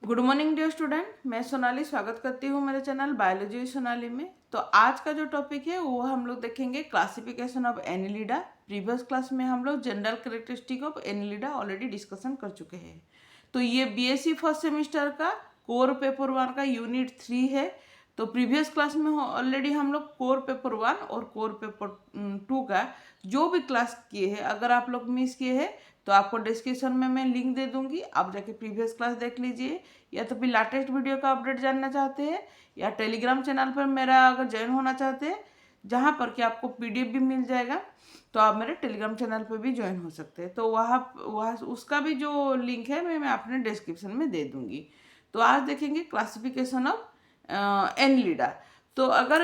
Good morning dear student, मैं सोनाली स्वागत करती हूँ मेरे चैनल बायोलॉजी सोनाली में। तो आज का जो टॉपिक है वो हम लोग देखेंगे classification of Annelida. Previous class में हम लोग general characteristic of Annelida already discussion कर चुके हैं। तो ये बीएससी फर्स्ट सेमिस्टर का कोर पेपर 1 का यूनिट 3 है। तो प्रीवियस क्लास में ऑलरेडी हम लोग कोर पेपर 1 और कोर पेपर 2 का जो भी क्लास किए हैं, अगर आप लोग मिस किए हैं तो आपको डिस्क्रिप्शन में मैं लिंक दे दूंगी, आप जाके प्रीवियस क्लास देख लीजिए। या तो फिर लेटेस्ट वीडियो का अपडेट जानना चाहते हैं या टेलीग्राम चैनल पर मेरा अगर ज्वाइन होना चाहते हैं, जहाँ पर कि आपको पीडीएफ भी मिल जाएगा, तो आप मेरे टेलीग्राम चैनल पर भी ज्वाइन हो सकते हैं। तो वहाँ वहाँ उसका भी जो लिंक है मैं अपने डिस्क्रिप्शन में दे दूँगी। तो आज देखेंगे क्लासिफिकेशन ऑफ एनलिडा। तो अगर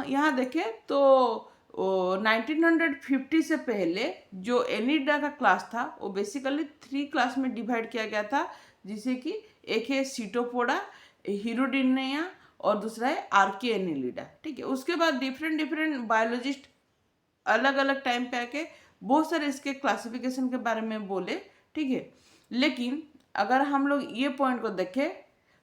यहाँ देखें तो 1950 से पहले जो एनिडा का क्लास था वो बेसिकली 3 क्लास में डिवाइड किया गया था, जिसे कि एक है सीटोपोडा, हीरोडिनिया और दूसरा है आर्की एनिलिडा। ठीक है, उसके बाद डिफरेंट बायोलॉजिस्ट अलग अलग टाइम पे आके बहुत सारे इसके क्लासिफिकेशन के बारे में बोले। ठीक है, लेकिन अगर हम लोग ये पॉइंट को देखें,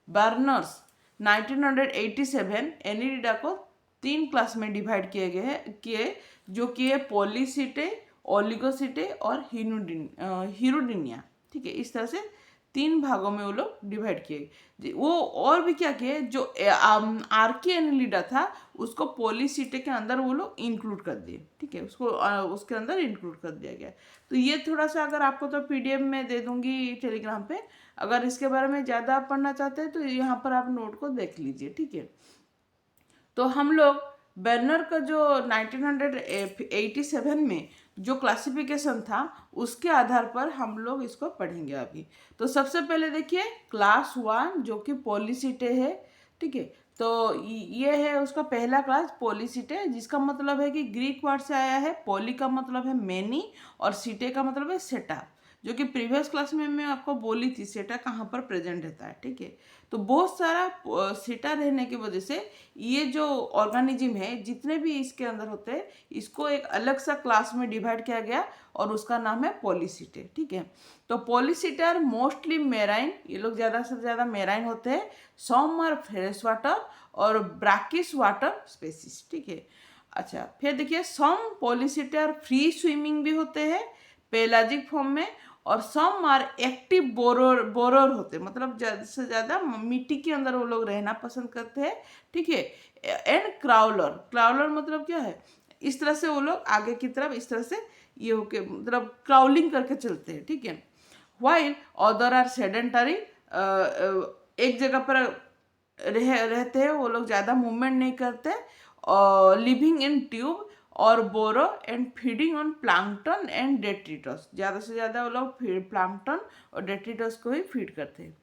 बर्नर्स 1987 एनिलिडा को 3 क्लास में डिवाइड किए गए हैं जो कि है पॉलीसिटे, ओलिगोसिटे और हीरोडिनिया। ठीक है, इस तरह से 3 भागों में वो लोग डिवाइड किए। वो और भी क्या किए, जो आर्की एनिलिडा था उसको पॉलीसिटे के अंदर वो लोग इंक्लूड कर दिए। ठीक है, उसको उसके अंदर इंक्लूड कर दिया गया। तो ये थोड़ा सा अगर आपको तो पीडीएफ में दे दूंगी टेलीग्राम पे, अगर इसके बारे में ज़्यादा आप पढ़ना चाहते हैं तो यहाँ पर आप नोट को देख लीजिए। ठीक है, तो हम लोग बर्नर का जो 1987 में जो क्लासिफिकेशन था उसके आधार पर हम लोग इसको पढ़ेंगे अभी। तो सबसे पहले देखिए क्लास 1 जो कि पॉलीसिटे है। ठीक है, तो ये है उसका पहला क्लास पॉलीसिटे, जिसका मतलब है कि ग्रीक वर्ड से आया है। पॉली का मतलब है मैनी और सिटे का मतलब है सेटा, जो कि प्रीवियस क्लास में मैं आपको बोली थी सेटा कहाँ पर प्रेजेंट रहता है। ठीक है, तो बहुत सारा सेटा रहने की वजह से ये जो ऑर्गेनिज्म है जितने भी इसके अंदर होते हैं इसको एक अलग सा क्लास में डिवाइड किया गया और उसका नाम है पॉलीसिटे। ठीक है, तो पॉलीसिटे आर मोस्टली मेराइन, ये लोग ज़्यादा से ज़्यादा मेराइन होते हैं। सम आर फ्रेश वाटर और ब्रैकिश वाटर स्पेसीज। ठीक है, अच्छा फिर देखिए सम पॉलीसिटे आर फ्री स्विमिंग भी होते हैं पेलाजिक फॉर्म में, और सम आर एक्टिव बोरर होते हैं, मतलब ज़्यादा से ज़्यादा मिट्टी के अंदर वो लोग रहना पसंद करते हैं। ठीक है, एंड क्राउलर मतलब क्या है, इस तरह से वो लोग आगे की तरफ इस तरह से ये होके मतलब क्राउलिंग करके चलते हैं। ठीक है, वाइल अदर आर सेडेंटरी, एक जगह पर रहते हैं, वो लोग ज़्यादा मूवमेंट नहीं करते, लिविंग इन ट्यूब और burrow and feeding on plankton and detritus, ज़्यादा से ज़्यादा वो लोग प्लांक्टन और डेट्रिटस को ही फीड करते हैं।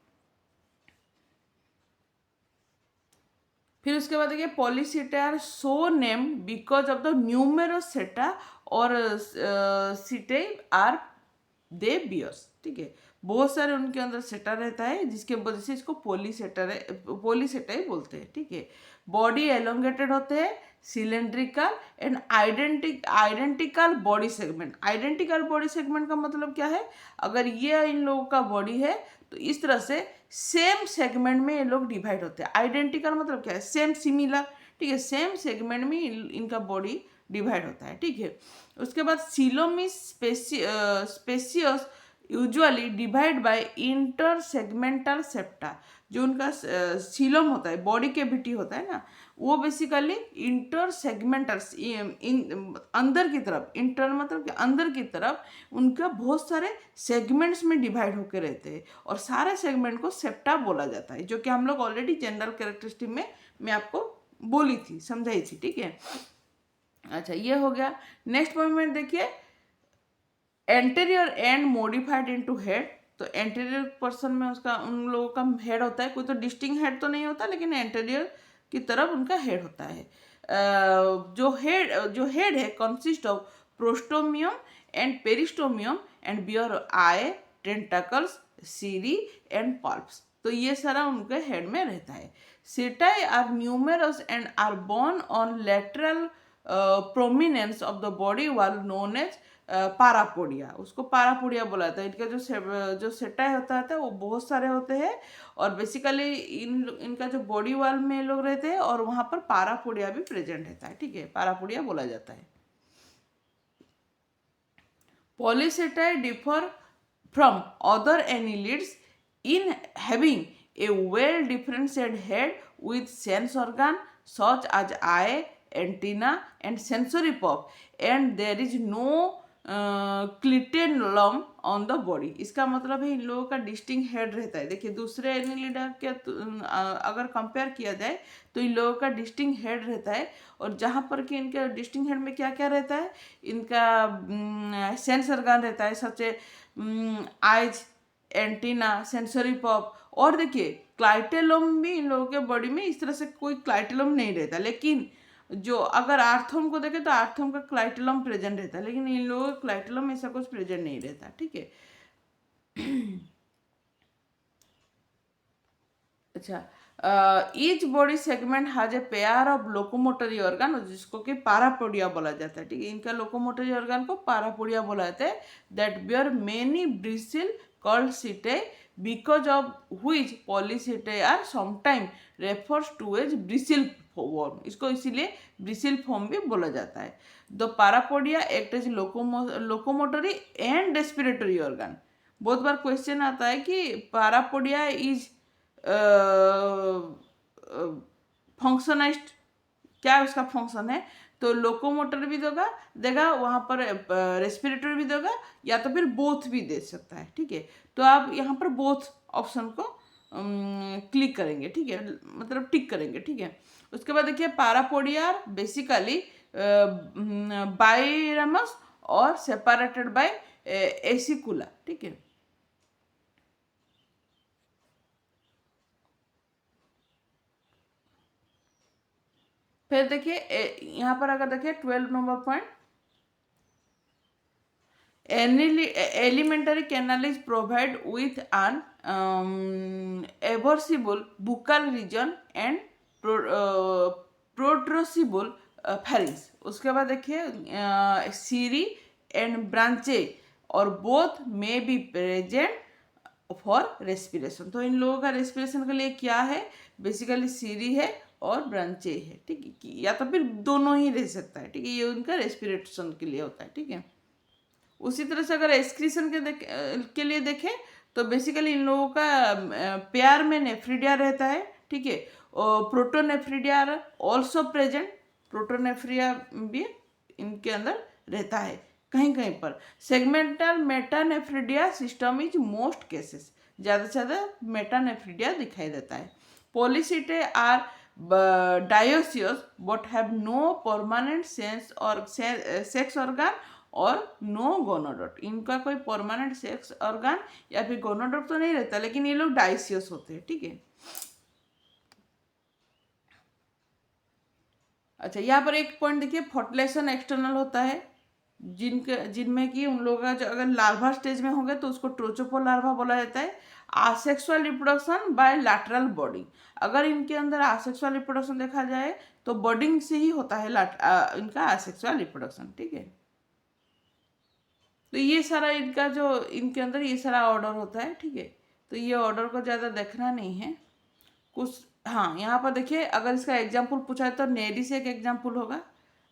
फिर उसके बाद देखिए polychaeta are so named because of the numerous setae और सिटे आर दे बियर्स। ठीक है, बहुत सारे उनके अंदर सेटा रहता है जिसके वजह से इसको पॉलीसेटा ही बोलते हैं। ठीक है, बॉडी एलोंगेटेड होते हैं, cylindrical and identical body segment. Identical body segment का मतलब क्या है, अगर ये इन लोगों का बॉडी है तो इस तरह से सेम सेगमेंट में ये लोग डिवाइड होते हैं। आइडेंटिकल मतलब क्या है, सेम सिमिलर। ठीक है, सेम सेगमेंट में इनका बॉडी डिवाइड होता है। ठीक है, उसके बाद coelomic spaces usually divide by inter segmental septa. जो उनका सीलम होता है, बॉडी कैविटी होता है ना, वो बेसिकली इंटर सेगमेंटल अंदर की तरफ, इंटर मतलब कि अंदर की तरफ उनका बहुत सारे सेगमेंट्स में डिवाइड होकर रहते हैं और सारे सेगमेंट को सेप्टा बोला जाता है, जो कि हम लोग ऑलरेडी जनरल कैरेक्टरिस्टिक में मैं आपको बोली थी, समझाई थी। ठीक है, अच्छा ये हो गया। नेक्स्ट पॉइंट देखिए anterior and modified into head. तो एंटेरियर पर्सन में उसका उन लोगों का हेड होता है, कोई तो डिस्टिंक्ट हेड तो नहीं होता, लेकिन एंटेरियर की तरफ उनका हेड होता है। जो हेड है consist of prostomium and peristomium and bear eye, tentacles, cirri and palps. तो ये सारा उनके हेड में रहता है। Setae are numerous and are borne on lateral prominence of the body were known as parapodia, उसको पारापोडिया बोला जाता है। इनका जो सेटाई होता है वो बहुत सारे होते हैं और बेसिकली इनका जो बॉडी वाल में लोग रहते हैं और वहाँ पर पारापोडिया भी प्रेजेंट रहता है, ठीक है, पारापोडिया बोला जाता है। Polychaetae differ from other annelids in having a well differentiated head with sense organ such as eye, antenna, and sensory pulp, and there is no clitellum on the body. इसका मतलब है इन लोगों का डिस्टिंग हेड रहता है। देखिए दूसरे Annelida के अगर कंपेयर किया जाए तो इन लोगों का डिस्टिंग हेड रहता है और जहाँ पर कि इनका डिस्टिंग हेड में क्या क्या रहता है, इनका सेंस ऑर्गन रहता है, सच आइज, एंटीना, सेंसरी पॉप। और देखिए क्लाइटेलम भी इन लोगों के बॉडी में इस तरह से कोई क्लाइटेलम नहीं रहता, लेकिन जो अगर आर्थम को देखें तो आर्थम का क्लाइटेलम प्रेजेंट रहता है, लेकिन इन लोगों का क्लाइटेलम ऐसा कुछ प्रेजेंट नहीं रहता, ठीक है। अच्छा, each body segment has a pair of locomotory organ जिसको कि पारापोडिया बोला जाता है, ठीक है। इनका लोकोमोटरी ऑर्गन को पारापोडिया बोला जाता है। दैट बियर मेनी ब्रिसिल कॉल्ड सीटे because of which polychaetae are sometimes refers to as bristle form, इसको इसीलिए ब्रिसिल फॉर्म भी बोला जाता है। The parapodia act as locomotory and respiratory organ. बहुत बार क्वेश्चन आता है कि पारापोडिया इज फंक्शनाइज्ड, क्या उसका फंक्शन है, तो लोकोमोटर भी देगा वहाँ पर रेस्पिरेटरी भी देगा या तो फिर बोथ भी दे सकता है, ठीक है। तो आप यहाँ पर बोथ ऑप्शन को क्लिक करेंगे, ठीक है, मतलब टिक करेंगे, ठीक है। उसके बाद देखिए पारापोडिया बेसिकली बाइरमस और सेपरेटेड बाय एसिकुला, ठीक है। फिर देखिए यहाँ पर अगर देखिए 12 number point, elementary canal is provided with an aversible buccal region and protrusible pharynx। उसके बाद देखिए सीरी एंड ब्रांचे और both may be present for respiration. तो इन लोगों का रेस्पिरेशन के लिए क्या है, बेसिकली सीरी है और ब्रांचे है, ठीक है, या तो फिर दोनों ही रह सकता है, ठीक है। ये उनका रेस्पिरेशन के लिए होता है, ठीक है। उसी तरह से अगर एक्सक्रीशन के लिए देखें तो बेसिकली इन लोगों का पेयर में नेफ्रिडिया रहता है, ठीक है। और प्रोटोनेफ्रिडिया ऑल्सो प्रेजेंट, प्रोटोनेफ्रिया भी इनके अंदर रहता है कहीं कहीं पर। Segmental metanephridia system is most cases, ज़्यादा से ज़्यादा मेटानेफ्रिडिया दिखाई देता है। Polychaete are dioecious but have no permanent sense or sex organ और नो गोनोडोट। इनका कोई परमानेंट सेक्स ऑर्गन या फिर गोनोडोट तो नहीं रहता, लेकिन ये लोग डाइसियस होते हैं, ठीक है। अच्छा, यहाँ पर एक पॉइंट देखिए, फर्टिलाइजेशन एक्सटर्नल होता है जिनमें कि उन लोगों का जो अगर लार्वा स्टेज में होंगे तो उसको ट्रोचोपो लार्वा बोला जाता है। Asexual reproduction by lateral bonding, अगर इनके अंदर आसेक्सुअल रिप्रोडक्शन देखा जाए तो बॉडिंग से ही होता है इनका आसेक्सुअल रिप्रोडक्शन, ठीक है। तो ये सारा इनका जो इनके अंदर ये सारा ऑर्डर होता है, ठीक है। तो ये ऑर्डर को ज़्यादा देखना नहीं है कुछ। हाँ, यहाँ पर देखिए अगर इसका एग्जाम्पल पूछा है तो नेरिस एक एग्जाम्पल होगा,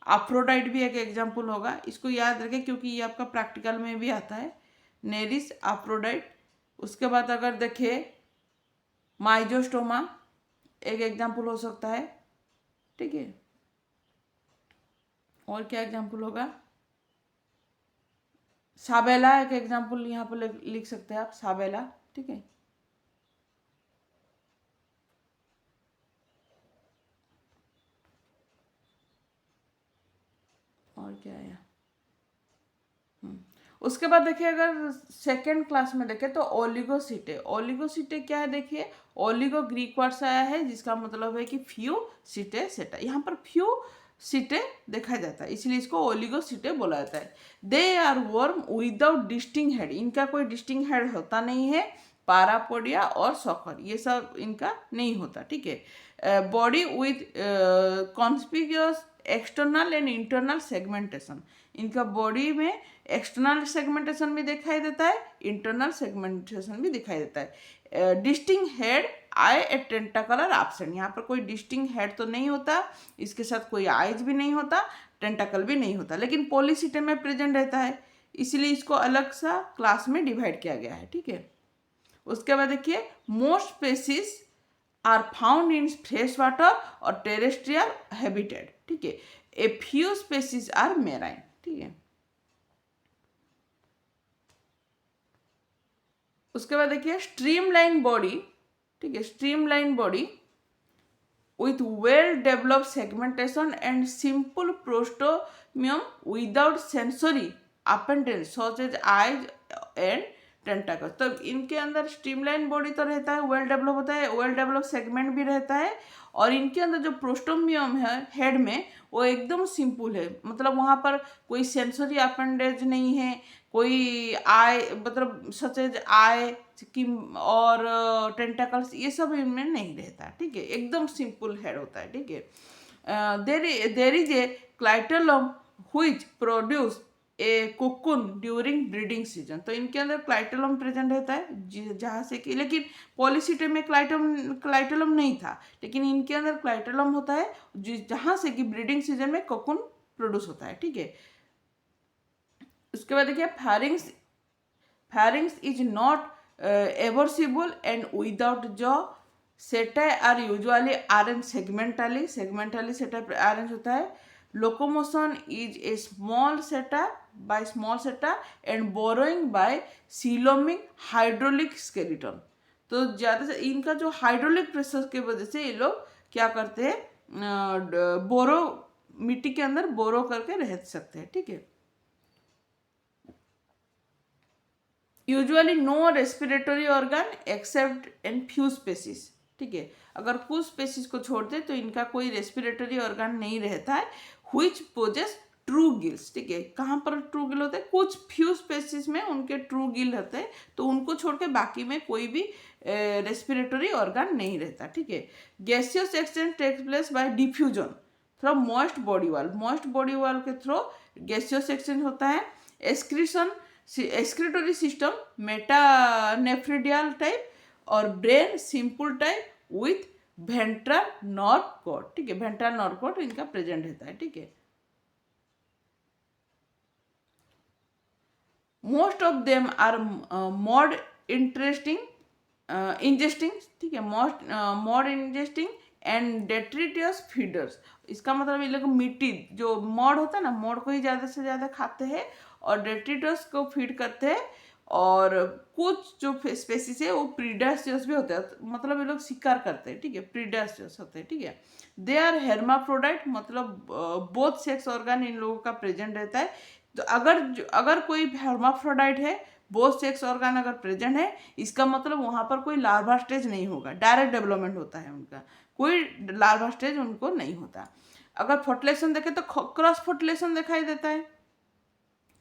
अफ्रोडाइट भी एक एग्जाम्पल होगा। इसको याद रखें क्योंकि ये आपका प्रैक्टिकल में भी आता है, नेरिस, अफ्रोडाइट। उसके बाद अगर देखिए माइजोस्टोमा एक एग्जाम्पल हो सकता है, ठीक है। और क्या एग्जाम्पल होगा, साबेला एक एग्जाम्पल यहाँ पर लिख सकते हैं आप, साबेला, ठीक है। और क्या है, उसके बाद देखिए अगर सेकेंड क्लास में देखें तो ओलिगोसीटे। ओलिगोसीटे क्या है, देखिए ओलिगो ग्रीक वर्ड से आया है जिसका मतलब है कि फ्यू, सीटे सेटा। यहाँ पर फ्यू सीटे देखा जाता है इसलिए इसको ओलिगोसीटे बोला जाता है। They are worm without distinct head, इनका कोई डिस्टिंग हेड होता नहीं है। पारापोडिया और सॉकर ये सब इनका नहीं होता, ठीक है। Body with conspicuous external and internal segmentation, इनका बॉडी में एक्सटर्नल सेगमेंटेशन भी दिखाई देता है, इंटरनल सेगमेंटेशन भी दिखाई देता है। Distinct head, eye at tentacle are absent. यहाँ पर कोई डिस्टिंक्ट हेड तो नहीं होता, इसके साथ कोई आइज भी नहीं होता, टेंटाकल भी नहीं होता, लेकिन पॉलीसिस्टम में प्रेजेंट रहता है, इसलिए इसको अलग सा क्लास में डिवाइड किया गया है। ठीक है, उसके बाद देखिए most species are found in fresh water और टेरेस्ट्रियल हैबिटेट। ठीक है, a few species are marine. ठीक है, उसके बाद देखिए स्ट्रीमलाइन बॉडी। ठीक है, streamline body with well developed segmentation and simple prostomium without sensory appendage such as eyes and टेंटाकल। तो इनके अंदर स्ट्रीमलाइन बॉडी तो रहता है, वेल डेवलप होता है, वेल डेवलप सेगमेंट भी रहता है, और इनके अंदर जो प्रोस्टोमियम है हेड में वो एकदम सिंपल है, मतलब वहाँ पर कोई सेंसरी अपेंडेज नहीं है, कोई आई मतलब सच एज आई की और टेंटाकल्स ये सब इनमें नहीं रहता। ठीक है, एकदम सिंपल हेड होता है। ठीक है, there is a clitellum which produce a cocoon during breeding season. तो इनके अंदर क्लाइटोलम प्रेजेंट रहता है जहाँ से कि, लेकिन पॉलीसिस्टम में क्लाइटोलम नहीं था, लेकिन इनके अंदर क्लाइटोलम होता है जहाँ से कि ब्रीडिंग सीजन में कोकुन प्रोड्यूस होता है। ठीक है, उसके बाद देखिए pharynx is not aversible and without jaw. setae are usually arranged segmentally setae arranged होता है. Locomotion is a small seta by small seta and burrowing by coelomic hydraulic skeleton. तो ज़्यादा से इनका जो हाइड्रोलिक प्रेशर की वजह से ये लोग क्या करते हैं, बोरो मिट्टी के अंदर बोरो करके रह सकते हैं। ठीक है, usually no respiratory organ except in few species. ठीक है, अगर कुछ स्पेसीज को छोड़ दे तो इनका कोई रेस्पिरेटरी ऑर्गन नहीं रहता है, व्हिच पोजेस ट्रू गिल्स। ठीक है, कहाँ पर ट्रू गिल होते हैं, कुछ फ्यू स्पेसीज में उनके ट्रू गिल होते हैं, तो उनको छोड़ के बाकी में कोई भी रेस्पिरेटरी ऑर्गन नहीं रहता। ठीक है, gaseous exchange takes place by diffusion through moist body wall के थ्रू गैसियस एक्सचेंज होता है। एक्सक्रीटरी सिस्टम मेटानेफ्रिडियल टाइप और brain simple type with ventral nerve cord. ठीक है, वेंट्रल नर्व कॉर्ड इनका प्रेजेंट रहता है। ठीक है, most of them are mud interesting ingesting. ठीक है, mud ingesting and detritus feeders. इसका मतलब ये लोग मिट्टी जो मॉड होता है ना, मॉड को ही ज़्यादा से ज़्यादा खाते हैं और डेट्रिटस को फीड करते हैं, और कुछ जो स्पेसीज है वो प्रीडासियस भी होते हैं, मतलब ये लोग शिकार करते हैं। ठीक है, प्रीडासियस होते हैं। ठीक है, दे आर हेर्माफ्रोडाइट, मतलब बोथ सेक्स ऑर्गन इन लोगों का प्रेजेंट रहता है। तो अगर कोई हेर्माफ्रोडाइट है, बोथ सेक्स ऑर्गन अगर प्रेजेंट है, इसका मतलब वहाँ पर कोई लार्वा स्टेज नहीं होगा, डायरेक्ट डेवलपमेंट होता है उनका, कोई लार्वा स्टेज उनको नहीं होता। अगर फर्टिलाइजेशन देखें तो क्रॉस फर्टिलाइजेशन दिखाई देता है,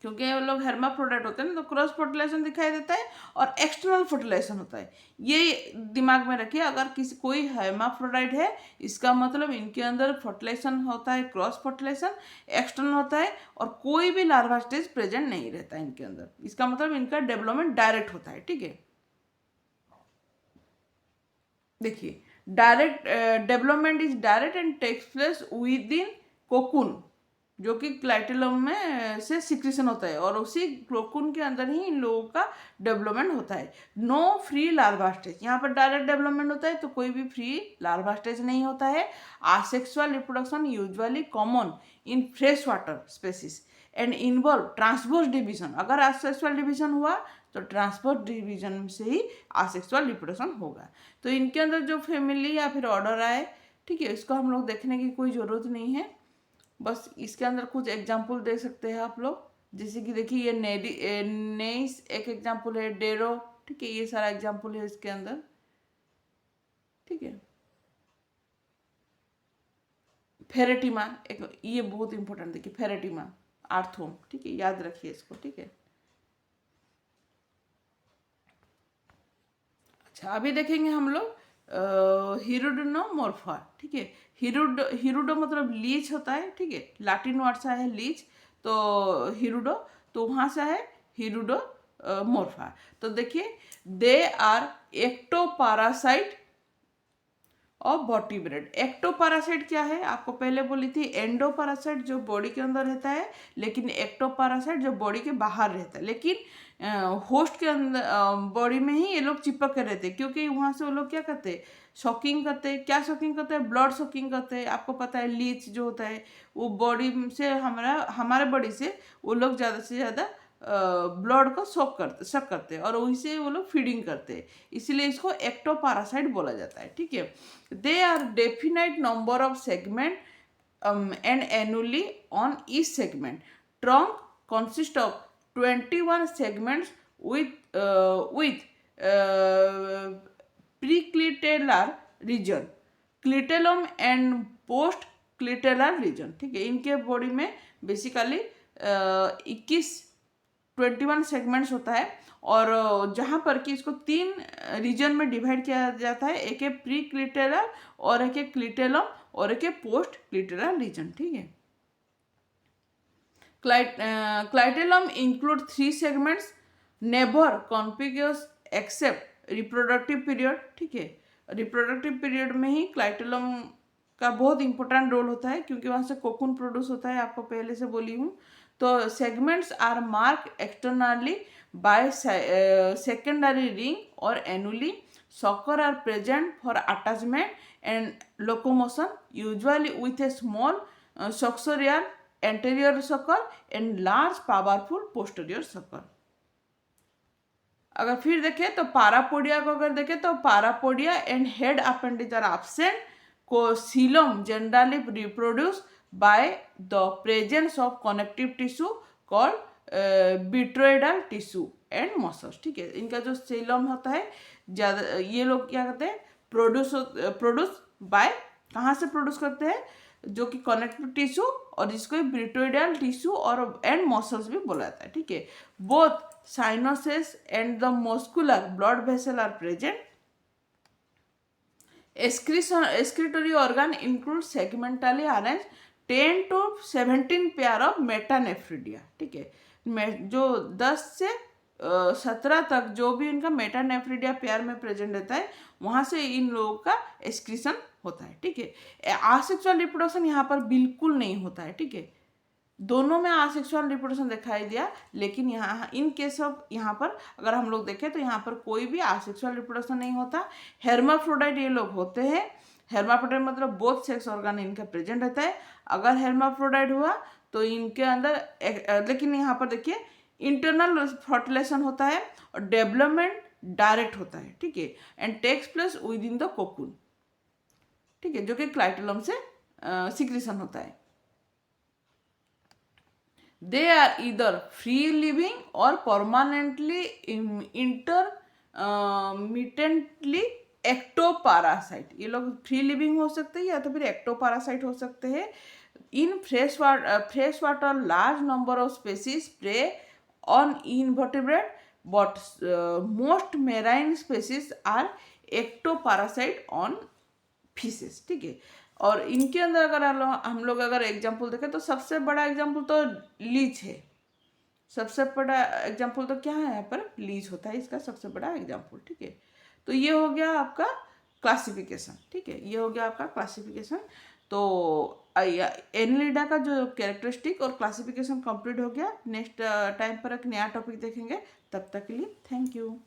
क्योंकि वो लोग हेर्माफ्रोडाइट होते हैं ना, तो क्रॉस फर्टिलाइजेशन दिखाई देता है और एक्सटर्नल फर्टिलाइजेशन होता है। ये दिमाग में रखिए, अगर कोई हेर्माफ्रोडाइट है, इसका मतलब इनके अंदर फर्टिलाइजेशन होता है, क्रॉस फर्टिलाइजेशन एक्सटर्नल होता है, और कोई भी लार्वा स्टेज प्रेजेंट नहीं रहता है इनके अंदर, इसका मतलब इनका डेवलपमेंट डायरेक्ट होता है। ठीक है, देखिए direct development is direct and takes place within cocoon, जो कि क्लाइटेलम में से सिक्रीशन होता है, और उसी कोकून के अंदर ही इन लोगों का डेवलपमेंट होता है। नो फ्री लार्वा स्टेज, यहाँ पर डायरेक्ट डेवलपमेंट होता है, तो कोई भी फ्री लार्वा स्टेज नहीं होता है। Asexual reproduction usually common in fresh water species and involve transverse division. अगर आसेक्सुअल डिवीजन हुआ तो ट्रांसवर्स डिवीजन से ही आसेक्सुअल रिप्रोडक्शन होगा। तो इनके अंदर जो फैमिली या फिर ऑर्डर आए, ठीक है, इसको हम लोग देखने की कोई ज़रूरत नहीं है, बस इसके अंदर कुछ एग्जाम्पल दे सकते हैं आप लोग, जैसे कि देखिए ये नेइस एक एग्जाम्पल है, डेरो, ठीक है, ये सारा एग्जाम्पल है इसके अंदर। ठीक है, फेरेटिमा एक, ये बहुत इंपॉर्टेंट, देखिए फेरेटिमा आर्थोम, ठीक है, याद रखिए इसको। ठीक है, अच्छा अभी देखेंगे हम लोग हिरुडोमोर्फा। ठीक है, हिरुडो मतलब लीच होता है। ठीक है, लैटिन वर्ड सा है लीच, तो हिरुडो, तो वहाँ से है हिरुडो मोर्फा। तो देखिए दे आर एक्टोपारासाइट और वर्टिब्रेट। एक्टोपारासाइट क्या है, आपको पहले बोली थी एंडोपारासाइट जो बॉडी के अंदर रहता है, लेकिन एक्टोपारासाइट जो बॉडी के बाहर रहता है, लेकिन होस्ट के अंदर बॉडी में ही ये लोग चिपक कर रहते हैं, क्योंकि वहाँ से वो लोग क्या करते हैं, शॉकिंग करते हैं। क्या शॉकिंग करते हैं, ब्लड शॉकिंग करते हैं। आपको पता है लीच जो होता है वो बॉडी से हमारे बॉडी से वो लोग ज़्यादा से ज़्यादा ब्लड को शक करते हैं और वहीं से वो लोग फीडिंग करते हैं, इसीलिए इसको एक्टोपारासाइट बोला जाता है। ठीक है, they are definite number of segment and annually on each segment. Trunk consists of 21 segments with preclitellar region, clitellum and postclitellar region। ठीक है, इनके बॉडी में बेसिकली 21 सेगमेंट्स होता है, और जहाँ पर कि इसको 3 रीजन में डिवाइड किया जाता है, एक है प्री क्लिटेलर और एक है क्लिटेलम और एक है पोस्ट क्लिटेलर रीजन। ठीक है, clitellum include 3 segments, never contiguous except reproductive period. ठीक है, रिप्रोडक्टिव पीरियड में ही क्लाइटेलम का बहुत इंपॉर्टेंट रोल होता है, क्योंकि वहाँ से कोकून प्रोड्यूस होता है, आपको पहले से बोली हूँ। तो segments are marked externally by secondary ring और annuli. sucker are present for attachment and locomotion, usually with a small successorial anterior sucker and large powerful posterior sucker। अगर फिर देखें तो पारापोडिया को अगर देखें तो parapodia and head appendages are absent. Coelom generally reproduce by the presence of connective tissue called botryoidal tissue and muscles. ठीक है, इनका जो सीलम होता है ज़्यादा, ये लोग क्या करते हैं, प्रोड्यूस बाय, कहाँ से प्रोड्यूस करते हैं, जो कि कनेक्टिव टिश्यू और जिसको विट्रोइडल टिश्यू और एंड मसल्स भी बोला जाता है। ठीक है, both sinuses and the muscular blood vessel are present. excretory organ include segmentally arranged 10 to 17 pair of metanephridia. ठीक है, जो 10 से 17 तक जो भी इनका मेटानेफ्रिडिया पेयर में प्रेजेंट रहता है, वहाँ से इन लोगों का एक्सक्रीशन होता है। ठीक है, आसेक्सुअल रिप्रोडक्शन यहाँ पर बिल्कुल नहीं होता है। ठीक है, दोनों में आसेक्सुअल रिप्रोडक्शन दिखाई दिया, लेकिन यहाँ इन केस ऑफ यहाँ पर अगर हम लोग देखें तो यहाँ पर कोई भी आसेक्सुअल रिप्रोडक्शन नहीं होता। हेर्माफ्रोडाइट ये लोग होते हैं। हेर्माफ्रोडाइट मतलब बोथ सेक्स ऑर्गन इनका प्रेजेंट रहता है। अगर हेर्माफ्रोडाइट हुआ तो इनके अंदर लेकिन यहाँ पर देखिए इंटरनल फर्टिलाइजेशन होता है और डेवलपमेंट डायरेक्ट होता है। ठीक है, and takes place within the cocoon. ठीक है, जो कि क्लाइटेलम से सिक्रीशन होता है। They are either free living or permanently intermittently ectoparasite। ये लोग फ्री लिविंग हो सकते हैं या तो फिर एक्टोपारासाइट हो सकते हैं। In fresh water large number of species prey on invertebrate but most marine species are ectoparasite on fishes. ठीक है, और इनके अंदर अगर हम लोग अगर एग्जाम्पल देखें तो सबसे बड़ा एग्जाम्पल तो लीच है। सबसे बड़ा एग्जाम्पल तो क्या है, यहाँ पर लीच होता है इसका सबसे बड़ा एग्जाम्पल। ठीक है, तो ये हो गया आपका क्लासिफिकेशन। ठीक है, ये हो गया आपका क्लासिफिकेशन। तो एनिलिडा का जो कैरेक्टरिस्टिक और क्लासिफिकेशन कंप्लीट हो गया। नेक्स्ट टाइम पर एक नया टॉपिक देखेंगे, तब तक के लिए थैंक यू।